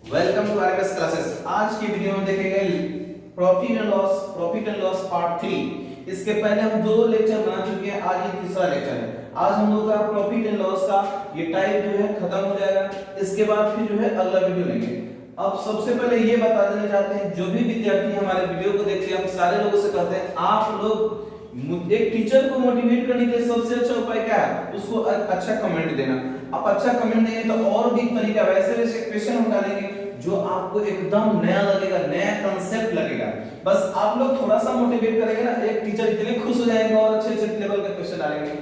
Welcome to RMS classes. आज की video में देखेंगे प्रॉफिट एंड लॉस पार्ट 3। इसके पहले हम दो लेक्चर बना चुके हैं, आज ये तीसरा लेक्चर है। आज हम लोग का प्रॉफिट एंड लॉस का ये टाइप जो है खत्म हो जाएगा। इसके बाद फिर जो है अगला वीडियो लेंगे। अब सबसे पहले ये बता देना चाहते हैं, जो भी विद्यार्थी हमारे वीडियो को देखते हैं, हम सारे लोगों से कहते हैं आप लोग एक टीचर को मोटिवेट करने के लिए सबसे अच्छा उपाय क्या है? उसको अच्छा कमेंट देना। आप अच्छा कमेंट देंगे तो और भी तरीका वैसे क्वेश्चन हम डालेंगे जो आपको एकदम नया लगेगा, नया कांसेप्ट लगेगा। बस आप लोग थोड़ा सा मोटिवेट करेंगे ना, एक टीचर इतने खुश हो जाएंगे और अच्छे अच्छे लेवल का क्वेश्चन डालेंगे।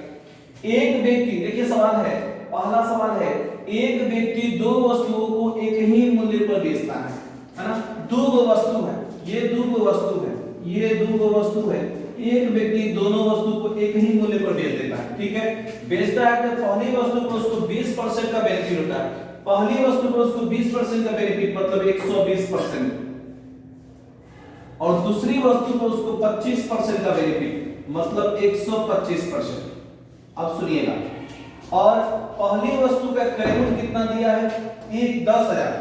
एक व्यक्ति, देखिए सवाल है, पहला सवाल है, एक व्यक्ति दो वस्तुओं को एक ही मूल्य पर बेचता है ना? दो वस्तु है, ये दो वस्तु है, ये दो वस्तु है। एक व्यक्ति दोनों वस्तु को एक ही मूल्य पर बेच देता है, ठीक है? बेचता है तो पहली वस्तु पर उसको 20% का बेनिफिट होता है। पहली वस्तु पर उसको 20% का बेनिफिट मतलब 120%, और दूसरी वस्तु पर उसको 25% का बेनिफिट मतलब 125%। अब सुनिएगा, और पहली वस्तु का क्रय मूल्य कितना दिया है? 10,000।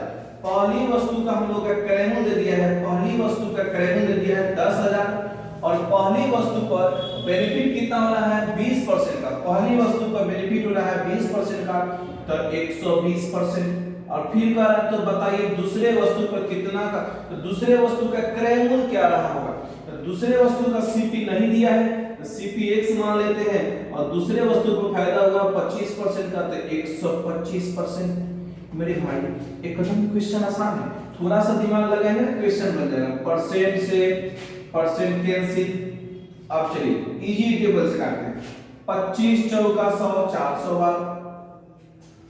पहली वस्तु का हम लोग का क्रय मूल्य दिया है, पहली वस्तु का क्रय मूल्य दिया है 10,000, और पहली वस्तु पर बेनिफिट कितना हो रहा है? 20% का। पहली वस्तु पर बेनिफिट हो रहा है 20% का, तो 120%। और फिर कह रहा है तो बताइए दूसरे वस्तु पर कितना का, तो दूसरे वस्तु का क्रय मूल्य क्या रहा होगा? तो दूसरे वस्तु का सीपी नहीं दिया है तो सीपी x मान लेते हैं, और दूसरे वस्तु को फायदा हुआ 25% का, तो 125%। मेरे भाई एकदम क्वेश्चन आसान है, थोड़ा सा दिमाग लगाएंगे ना क्वेश्चन बन जाएगा। परसेंट से परसेंट कैंसिल। अब चलिए इजी टेबल से काटते हैं। 25 चौका 100, 400 बार,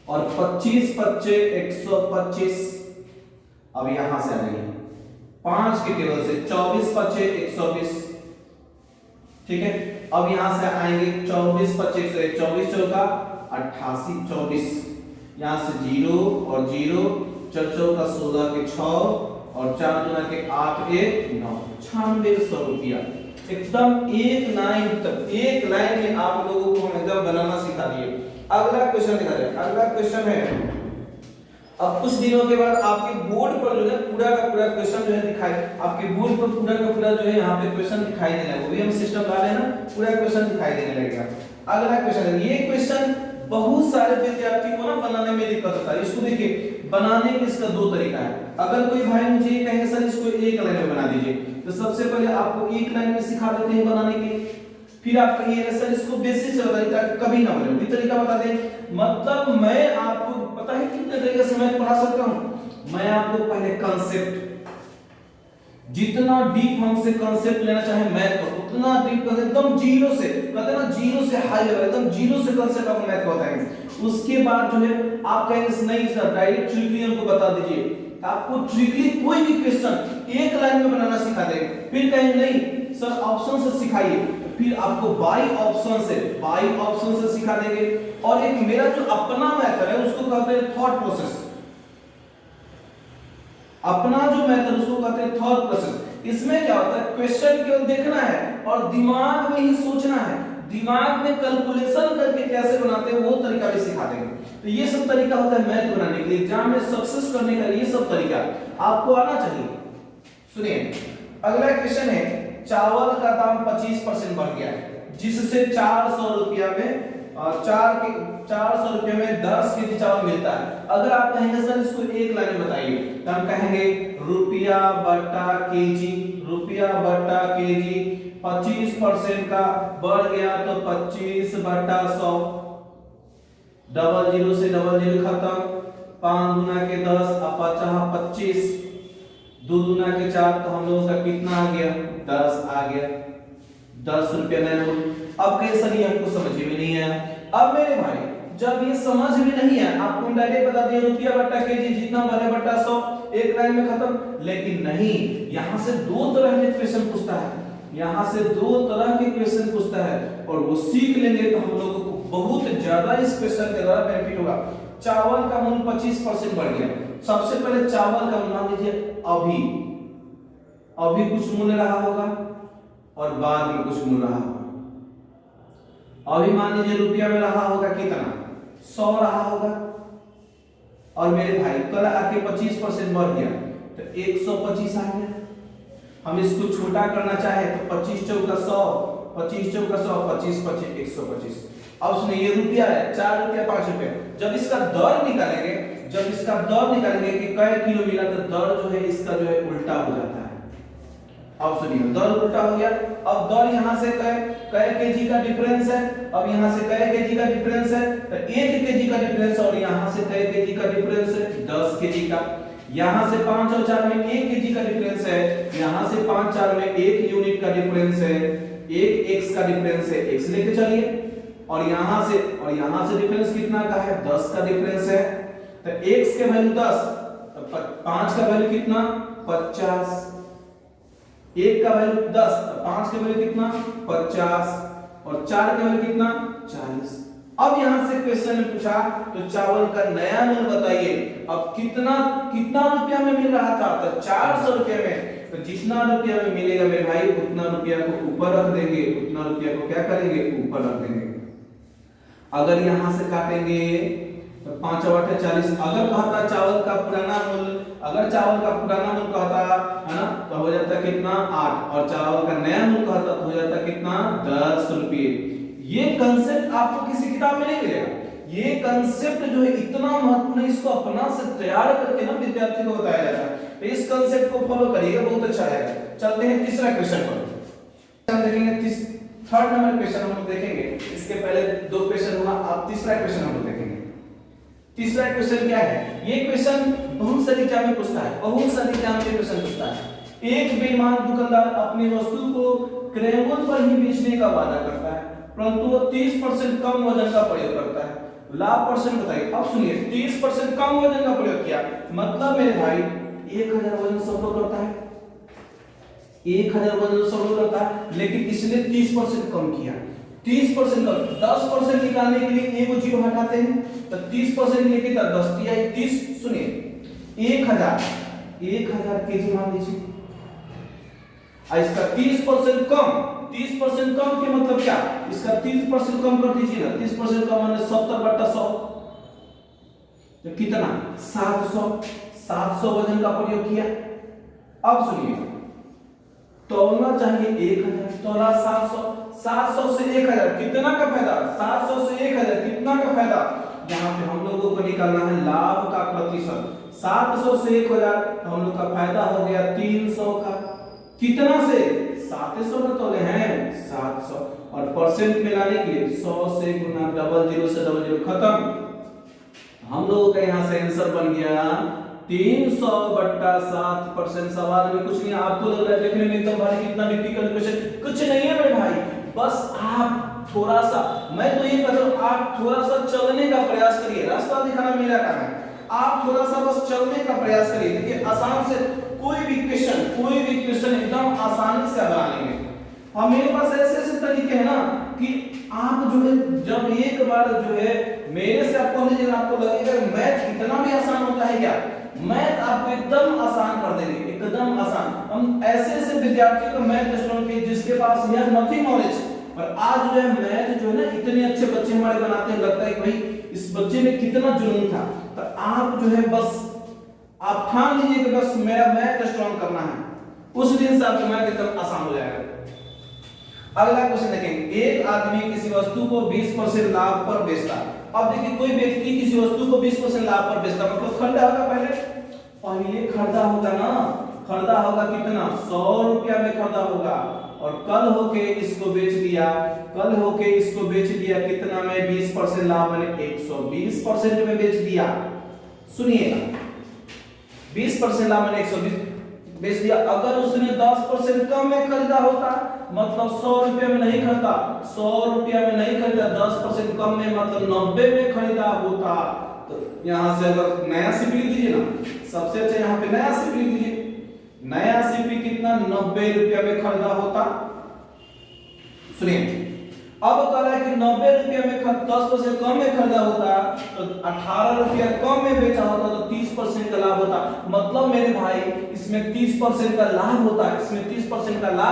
और 25 पच्चे 125। अब यहां से आ जाइए 5 के टेबल से 24 पच्चे 120, ठीक है? अब यहां से आएंगे 24 पच्चे 24 चौका 88, 24 यहां से 0 और 0, 4 चौका 16 के 6, और 4 गुना के 8 1 9, 9600 रुपया। एकदम एक लाइन में आप लोगों को हम एकदम बनाना सिखा दिए। अगला क्वेश्चन दिखा रहे हैं। अगला क्वेश्चन है, अब कुछ दिनों के बाद आपके बोर्ड पर जो है पूरा का पूरा क्वेश्चन जो है दिखाई, आपके बोर्ड पर पूरा का पूरा जो है यहाँ पे क्वेश्चन दिखाई देने लगेगा। वो भी हम सिस्टम डाले ना, पूरा क्वेश्चन दिखाई देने लगेगा। अगला क्वेश्चन है, ये क्वेश्चन बहुत सारे विद्यार्थी को ना बनाने में दिक्कत होता है। इसको देखिए, बनाने के इसका दो तरीका है। अगर कोई भाई मुझे ये कहे सर इसको एक लाइन में बना दीजिए, तो सबसे पहले आपको एक लाइन में सिखा देते हैं बनाने के, फिर आप कहिए सर इसको बेसिक से बताइए ताकि कभी ना बने, भी तरीका बता दें। मतलब मैं आपको पता है कितने तरीके से मैं पढ़ा सकता हूं। मैं आपको पहले कांसेप्ट, जितना डीप हमसे कांसेप्ट लेना चाहे मैथ को, उतना डीप कर एकदम जीरो से, कहते हैं ना जीरो से हाई लेवल, एकदम जीरो से कांसेप्ट आपको मैथ को बताएंगे। उसके बाद जो है आप कहेंगे नहीं सर डायरेक्ट ट्रिकली हमको बता दीजिए, आपको ट्रिकली कोई भी क्वेश्चन एक लाइन में बनाना सिखा देंगे। फिर कहेंगे नहीं सर ऑप्शन से सिखाइए, फिर आपको बाई ऑप्शन से सिखा देंगे। और एक मेरा जो अपना मेथड है उसको कहते हैं थॉट प्रोसेस। अपना जो मेथड उसको कहते हैं थॉट प्रोसेस। इसमें क्या होता है, क्वेश्चन केवल देखना है और दिमाग में ही सोचना है, दिमाग में कैलकुलेशन करके कैसे बनाते हैं वो तरीका भी सिखा देंगे। तो ये सब तरीका होता है मैथ बनाने के लिए, एग्जाम में सक्सेस करने का ये सब तरीका आपको आना चाहिए। सुनिए अगला क्वेश्चन है, चावल का दाम 25% बढ़ गया है, जिससे 400 रुपया में 400 रुपये में 10 केजी चावल मिलता है। अगर आप कहेंगे सर इसको एक लाइन में बताइए, तो हम कहेंगे रुपया बटा केजी, रुपया बटा केजी 25% का बढ़ गया तो 25 बटा 100, डबल जीरो से डबल जीरो खत्म, 5 गुना के 10 अपचाह 25, 2 गुना के 4, तो हम लोगों का कितना आ गया? 10 आ गया, 10 रुपया नया। अब कहीं सर ये हमको समझ में नहीं आया। अब मेरे भाई जब ये समझ में नहीं आया, आपको हम डायरेक्ट बता दिए रुपया बटा केजी जितना बढ़े बटा 100, एक लाइन में खत्म। लेकिन नहीं, यहां से दो तरह के क्वेश्चन पूछता है, यहां से दो तरह के क्वेश्चन पूछता है, और वो सीख लेंगे तो हम लोगों को बहुत ज्यादा इस क्वेश्चन के द्वारा बेनिफिट होगा। चावल का मूल्य 25% बढ़ गया। सबसे पहले चावल का मान लीजिए अभी कुछ मूल्य रहा होगा और बाद में कुछ मूल्य रहा होगा। अभी मान लीजिए रुपया में रहा होगा कितना? 100 रहा होगा, और मेरे भाई कल आके 25% बढ़ गया तो 125 आ गया। हम इसको छोटा करना चाहे तो 25 चौका 100, 25 चौका 100, 25 25 125। अब उसमें ये रुपया है 4 रुपया 5 रुपया। जब इसका दर निकालेंगे कि कै किलो मिला तो दर जो है इसका जो है उल्टा हो जाता है। अब सुनिए दर उल्टा हो गया। अब दर यहाँ से कै केजी का डिफरेंस है, अब यहाँ से कै केजी का डिफरेंस है तो 1 केजी का डिफरेंस, और यहाँ से कै केजी का डिफरेंस है 10 केजी का। यहाँ से 5 और 4 में 1 केजी का डिफरेंस है, यहाँ से 5 4 में 1 यूनिट का डिफरेंस है, 1 x का डिफरेंस है, x लेके चलिए। और यहाँ से डिफरेंस कितना का है 10 का डिफरेंस है तो x के वैल्यू 10, तो 5 का वैल्यू कितना 50, 1 का वैल्यू 10 तो 5 का वैल्यू कितना 50 और 4 का वैल्यू कितना 40। अब यहां से क्वेश्चन ने पूछा तो चावल का नया मूल्य बताइए। अब कितना रुपया में मिल रहा था तो 400 रुपये में, तो जितना रुपया में मिलेगा मेरे भाई उतना रुपया को ऊपर रख देंगे, उतना रुपया को क्या करेंगे ऊपर रख देंगे। अगर यहां से काटेंगे तो 5 और 8 40। अगर कहता चावल का पुराना मूल्य कहता है ना तो हो जाता कितना 8, और चावल का नया मूल्य कहता तो हो जाता कितना 10 रुपये। ये कंसेप्ट आपको किसी किताब में नहीं मिलेगा। ये कंसेप्ट जो है इतना महत्वपूर्ण है, इसको अपना से तैयार करके ना विद्यार्थी को बताया जाता है। तो इस कंसेप्ट को फॉलो करिएगा, बहुत अच्छा रहेगा। चलते हैं तीसरा क्वेश्चन पर। हम देखेंगे थर्ड नंबर क्वेश्चन हम लोग देखेंगे। इसके पहले 2 क्वेश्चन हुआ, अब तीसरा क्वेश्चन हम लोग देखेंगे। तीसरा क्वेश्चन क्या है? ये क्वेश्चन बहुत सारे एग्जाम में पूछता है, बहुत सारे एग्जाम में क्वेश्चन पूछता है। एक बेईमान दुकानदार अपनी वस्तु को क्रय मूल्य पर ही बेचने का वादा करता है, परंतु वो 30% कम वजन का प्रयोग करता है। लाभ परसेंट बताइए। अब सुनिए 30% कम वजन का प्रयोग किया, मतलब मेरे भाई 1000 वजन सब लोग करता है, 1000 वजन सब लोग करता है, लेकिन इसने 30% कम किया। 30% कम, 10% निकालने के लिए एक जीरो हटाते हैं तो 30% लेके 10 दिया 30। सुनिए 1000 केजी मान लीजिए, इसका 30% कम के मतलब क्या? इसका 30% कम कर दीजिए ना, 30% कम माने 70/100 तो कितना 700 वजन का प्रयोग किया। अब सुनिए तौलना चाहिए 1000, तौला 700 से 1000 कितना का फायदा? 700 से 1000 कितना का फायदा? यहाँ पे हम लोगों को निकालना है लाभ का प्रतिशत। 700 से 1000 तो हम लोग का फायदा हो गया 300 का। कितना से 700 में तोले हैं 700, और परसेंट में लाने के लिए 100 से गुना 00 से 00 खत्म। हम लोगों का यहाँ से आंसर बन गया 300/7%। सवाल में कुछ नहीं, आपको लग रहा है देखने में एकदम भारी कितना डिफिकल्ट क्वेश्चन, कुछ नहीं है मेरे भाई। बस आप थोड़ा सा, मैं तो ये कहता हूँ आप थोड़ा सा चलने का प्रयास करिए, रास्ता दिखाना मेरा काम है। आप थोड़ा सा बस चलने का प्रयास करिए, देखिए आसान से कोई भी क्वेश्चन एकदम आसानी से बना लेंगे। और मेरे पास ऐसे तरीके हैं ना कि आप जो है जब एक बार जो है मेरे से आपको लीजिए, आपको लगेगा मैथ इतना भी आसान होता है क्या? मैथ आपको एकदम आसान कर देंगे, एकदम आसान। हम ऐसे विद्यार्थियों को मैथ स्टूडेंट के जिसके पास यह नथिंग नॉलेज, और आज जो है मैथ जो है ना इतने अच्छे बच्चे हमारे बनाते हैं, लगता है कि भाई इस बच्चे में कितना जुनून था। तो आप जो है बस आप ठान लीजिए कि बस मेरा मैथ स्ट्रॉन्ग करना है, उस दिन से आपका मैथ एकदम आसान हो जाएगा। अगला क्वेश्चन देखेंगे। एक आदमी किसी वस्तु को 20% लाभ पर बेचता। अब देखिए कोई व्यक्ति किसी वस्तु को 20% लाभ पर बेचता, मतलब खरीदा होगा पहले खरीदा होगा ना, खरीदा होगा कितना 100 रुपया में खरीदा होगा, और कल होके इसको बेच दिया कितना में 20% लाभ मैंने 120% में बेच दिया। सुनिएगा 20% लाभ मैंने 120 बेच दिया। अगर उसने 10% कम में खरीदा होता, मतलब 100 रुपया में नहीं खरीदा, 10% कम में मतलब 90 में खरीदा होता, तो यहां से अगर नया सीपी दीजिए ना, सबसे अच्छा यहां पे नया सीपी दीजिए। नया सीपी कितना 90 रुपया में खरीदा होता। सुनिए अब कह रहा है कि 90 रुपया में 10% कम में खरीदा होता तो 18 रुपया कम में बेचा होता तो 30% का लाभ होता। मतलब मेरे भाई इसमें 30% का लाभ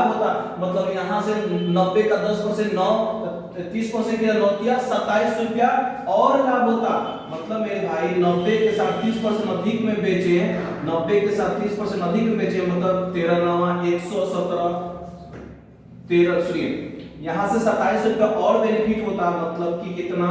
होता, मतलब यहाँ से 90 का 10% 9, 30% की नौतिया 27 रुपया और लाभ होता। मतलब मेरे भाई 90 के साथ 30% अधिक में बेचे, 90 के साथ 30% अधिक में बेचे, मतलब 13 9 117 13 सुनिए यहाँ से 27 रुपया और बेनिफिट होता, मतलब कि कितना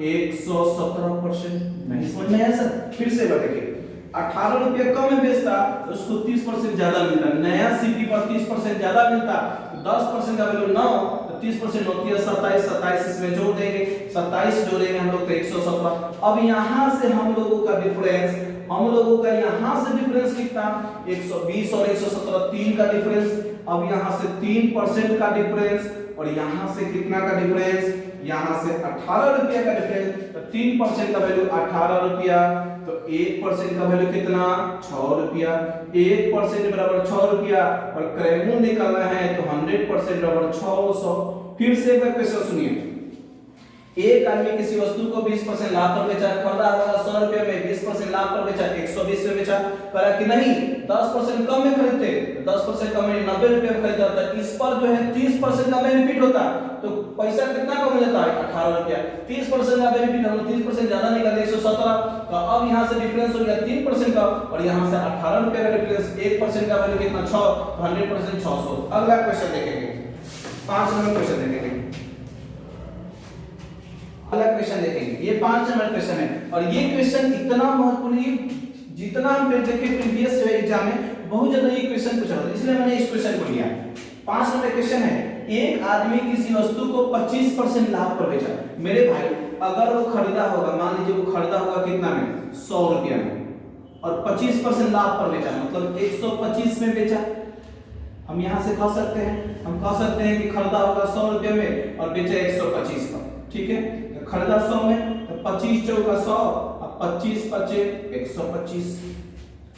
117%। नहीं समझ में आया सर? फिर से देखिए 18 रुपये कम में बेचता तो उसको 30% ज्यादा मिलता, नया सीपी पर 30% ज्यादा मिलता, तो 10% का वैल्यू 9 तो 30% होती है 27, 27 इसमें जोड़ देंगे, 27 जोड़ेंगे हम लोग तो 117। अब यहाँ से हम लोगों का डिफरेंस, हम लोगों का यहाँ से डिफरेंस कितना 120 और 117 3 का डिफरेंस। अब यहाँ से 3% का डिफरेंस और यहाँ से कितना का डिफरेंस, यहाँ से 18 रुपया का डिफरेंस, तो 3% का वैल्यू 18 रुपया, तो 1% का वैल्यू कितना 6 रुपया, 1% बराबर 6 रुपया और क्रयमूल्य निकालना है तो 100% बराबर 600। फिर से एक बार क्वेश्चन सुनिए, एक आदमी किसी वस्तु को 20% लाभ पर बेचा, खरीदा होगा 100 रुपये में, 20% लाभ पर बेचा 120 में बेचा, पर कि नहीं 10% कम में खरीदते, 10% कम में 90 रुपये में खरीदा था, इस पर जो है 30% का बेनिफिट होता, तो पैसा कितना कम हो जाता है 18 रुपया, 30% का बेनिफिट हम 30% ज्यादा निकाले 117 का। अब यहाँ से डिफरेंस हो गया 3% का और यहाँ से 18 रुपये का डिफरेंस, 1% का वैल्यू कितना 6, तो 100% 600। अगला क्वेश्चन देखेंगे, 5 नंबर क्वेश्चन देखेंगे, अगला क्वेश्चन देखेंगे, ये 5 नंबर क्वेश्चन है और ये क्वेश्चन इतना महत्वपूर्ण है, जितना हम देखे प्रीवियस जो एग्जाम में बहुत ज्यादा ये क्वेश्चन पूछा था, इसलिए मैंने इस क्वेश्चन को लिया। 5 नंबर क्वेश्चन है, एक आदमी किसी वस्तु को 25% लाभ पर बेचा। मेरे भाई अगर वो खरीदा होगा, मान लीजिए वो खरीदा होगा कितना में 100 रुपया में और 25% लाभ पर बेचा, मतलब 125 में बेचा। हम यहाँ से कह सकते हैं, हम कह सकते हैं कि खरीदा होगा 100 रुपये में और बेचा 125 पर, ठीक है। खरीदा 100 में तो 25 चौका 100 और 25 पचे 125।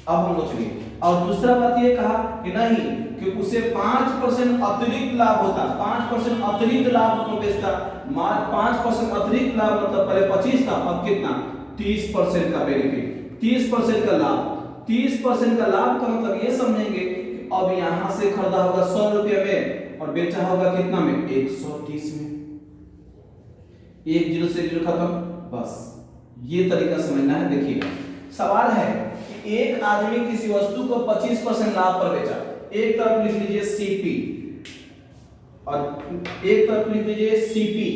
अब हम लोग चलिए, और दूसरा बात ये कहा कि नहीं कि उसे 5% अतिरिक्त लाभ होता, 5% अतिरिक्त लाभ को बेचता, 5% अतिरिक्त लाभ मतलब पहले 25 था, अब कितना 30% का बेनिफिट, 30% का लाभ, 30% का लाभ का मतलब ये समझेंगे कि अब यहां से खरीदा होगा 100 रुपये में और बेचा होगा कितना में 130 में, 1 0 से 0 खत्म, बस ये तरीका समझना है। देखिएगा सवाल है कि एक आदमी किसी वस्तु को 25% लाभ पर बेचा, एक तरफ लिख लीजिए सीपी और एक तरफ लिख लीजिए सीपी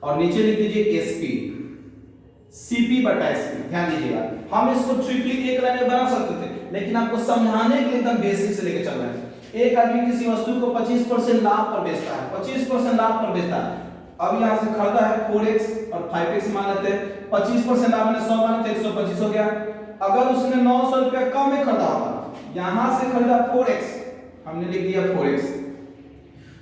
और नीचे लिख लीजिए एसपी, सीपी बटा एसपी। ध्यान दीजिएगा, हम इसको ट्रिपली एक लाइन में बना सकते थे, लेकिन आपको समझाने के लिए एकदम बेसिक से लेकर चल रहे हैं। एक आदमी किसी वस्तु को 25% लाभ पर बेचता है, 25% लाभ पर बेचता है। अब यहां से खरीदा है 4x और 5x मान लेते हैं, 25% आपने 100 माना तो 125 हो गया। अगर उसने 900 रुपया कम में खरीदा होगा, यहां से खरीदा 4x, हमने लिख दिया 4x,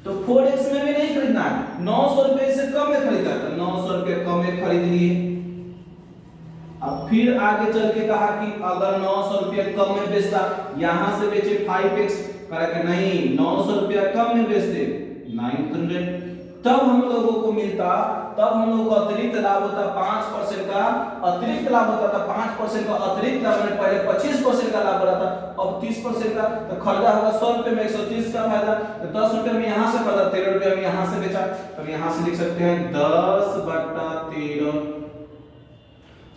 तो 4x में भी नहीं खरीदना है, 900 रुपये से कम में खरीदा तो 900 रुपये कम में खरीद लिए। अब फिर आगे चल के कहा कि अगर 900 रुपया कम में बेचता, यहां से बेचे 5x, कहा कि नहीं 900 रुपया कम में बेचते 900, तब हम लोगों को मिलता, तब हम लोगों को अतिरिक्त लाभ होता 5% का अतिरिक्त लाभ होता था, 5% का अतिरिक्त लाभ में पहले 25% का लाभ बढ़ा था, अब 30% का, तो खरीदा होगा 100 रुपये में 130 का फायदा, तो 10 रुपये में यहां से खरीदा, 13 रुपये में यहां से बेचा, तो यहां से लिख सकते हैं 10/13।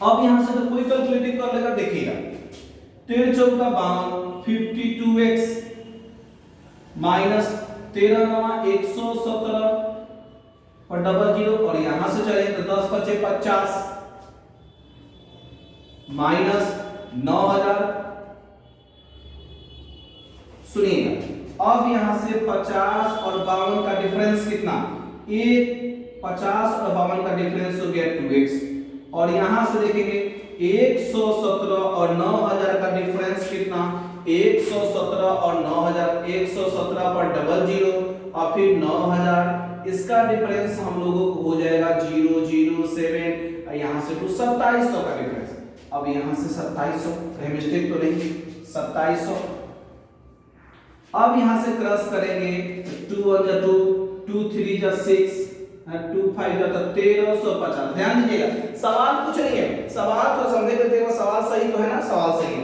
अब यहां से तो कोई कैलकुलेटिंग कर लेगा, देखिएगा 13 चौका 52, 52x माइनस 13 9 117 और डबल जीरो, और यहां से चले तो 10 पचे 50 माइनस 9000। सुनिएगा अब यहां से 50 और 52 का डिफरेंस कितना, 50 और 52 का डिफरेंस हो गया 2x, और यहां से देखेंगे 117 और 9000 का डिफरेंस कितना, 117 और 9000, 117 पर डबल जीरो और फिर 9000, इसका डिफरेंस हम लोगों को हो जाएगा 007, यहां से तो 2700 का डिफरेंस। अब यहां से 2700, कहीं मिस्टेक तो नहीं, 2700। अब यहां से क्रॉस करेंगे 2 1 जा 2, 2 3 जा 6, 2 5 जा 1350। ध्यान दीजिएगा सवाल कुछ नहीं है, सवाल तो समझे देते हैं, सवाल सही तो है ना, सवाल सही है।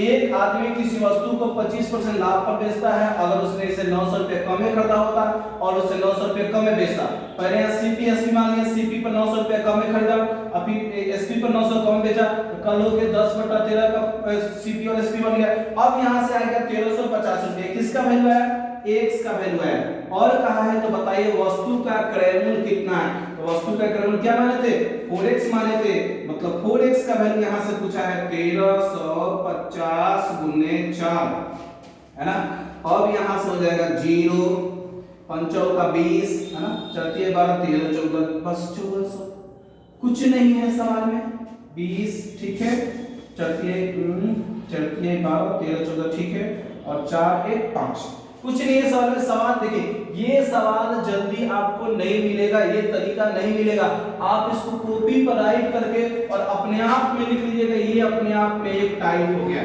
एक आदमी किसी किसी वस्तु को 25% लाभ पर बेचता है अगर उसने इसे 900 रुपए कम में खरीदा होता और उसे 900 रुपए कम में बेचता। पहले यहाँ सीपी एसपी मान लिया, सीपी पर 900 रुपए कम में खरीदा, अभी एसपी पर 900 कम बेचा, तो कल हो गया 10/13 का सीपी और एसपी बन गया। अब यहाँ से आएगा 1350 रुपए, किसका वैल्यू है, एक्स का वैल्यू है। और कहा है तो बताइए वस्तु का क्रय मूल्य कितना है, तो वस्तु का क्रय मूल्य क्या माने थे, 4x माने थे, मतलब 4x का वैल्यू यहाँ से पूछा है 1350 गुने 4 है ना। अब यहाँ से हो जाएगा 0 5 का 20 है ना, 4 12 13 14 बस 1400, कुछ नहीं है सवाल में 20 ठीक है, 4 12 13 14 ठीक है, और 4 1 5 कुछ नहीं है सवाल में। सवाल देखिए ये सवाल जल्दी आपको नहीं मिलेगा, ये तरीका नहीं मिलेगा, आप इसको कॉपी पर राइट करके और अपने आप में लिख लीजिएगा, ये अपने आप में एक टाइप हो गया।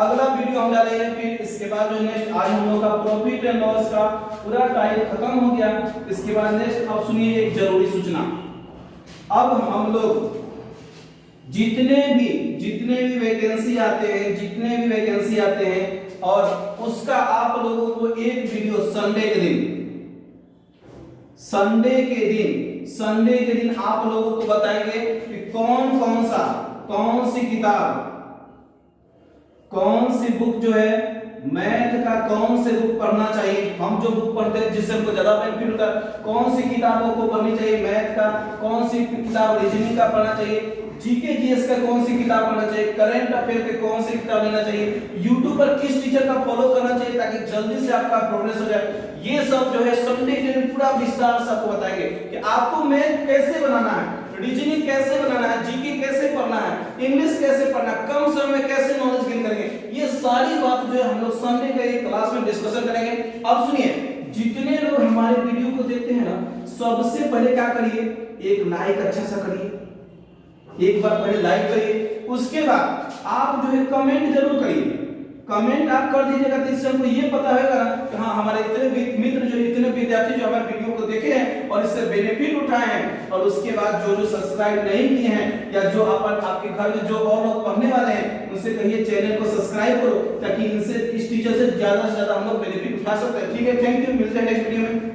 अगला वीडियो हम डालेंगे, फिर इसके बाद जो नेक्स्ट आज हम लोग का प्रॉफिट एंड लॉस का पूरा टाइप खत्म हो गया। इसके बाद नेक्स्ट अब सुनिए एक जरूरी सूचना, अब हम लोग जितने भी वैकेंसी आते हैं और उसका आप लोगों को एक वीडियो संडे के दिन आप लोगों को बताएंगे कि कौन सी किताब, कौन सी बुक जो है मैथ का कौन से बुक पढ़ना चाहिए। हम जो बुक पढ़ते हैं जिससे हमको ज्यादा बेनिफिट होता है, कौन सी किताबों को पढ़नी चाहिए मैथ का, कौन सी किताब रीजनिंग का पढ़ना चाहिए, जीके जीएस का कौन सी किताब पढ़ना चाहिए, करंट अफेयर पे कौन सी किताब लेना चाहिए, यूट्यूब पर किस टीचर का फॉलो करना चाहिए ताकि जल्दी से आपका प्रोग्रेस हो जाए। ये सब जो है संडे के दिन पूरा विस्तार से आपको बताएंगे कि आपको मैथ कैसे बनाना है, रीजनिंग कैसे बनाना है, जीके कैसे पढ़ना है, इंग्लिश कैसे पढ़ना है, कम समय में कैसे नॉलेज गेन करेंगे, ये सारी बात जो है हम लोग संडे के एक क्लास में डिस्कशन करेंगे। अब सुनिए, जितने लोग हमारे वीडियो को देखते हैं ना, सबसे पहले क्या करिए, एक लाइक अच्छा सा करिए, एक बार पहले लाइक करिए, उसके बाद आप जो है कमेंट जरूर करिए। कमेंट आप कर दीजिएगा तो इससे हमको ये पता होगा कि हाँ हमारे इतने मित्र जो इतने विद्यार्थी जो हमारे वीडियो को देखे हैं और इससे बेनिफिट उठाए हैं, और उसके बाद जो सब्सक्राइब नहीं किए हैं या जो आपके घर में जो और लोग पढ़ने वाले हैं उनसे कहिए चैनल को सब्सक्राइब करो ताकि इनसे इस टीचर से ज्यादा हम लोग बेनिफिट उठा सकते हैं। ठीक है, थैंक यू, मिलते हैं नेक्स्ट वीडियो में।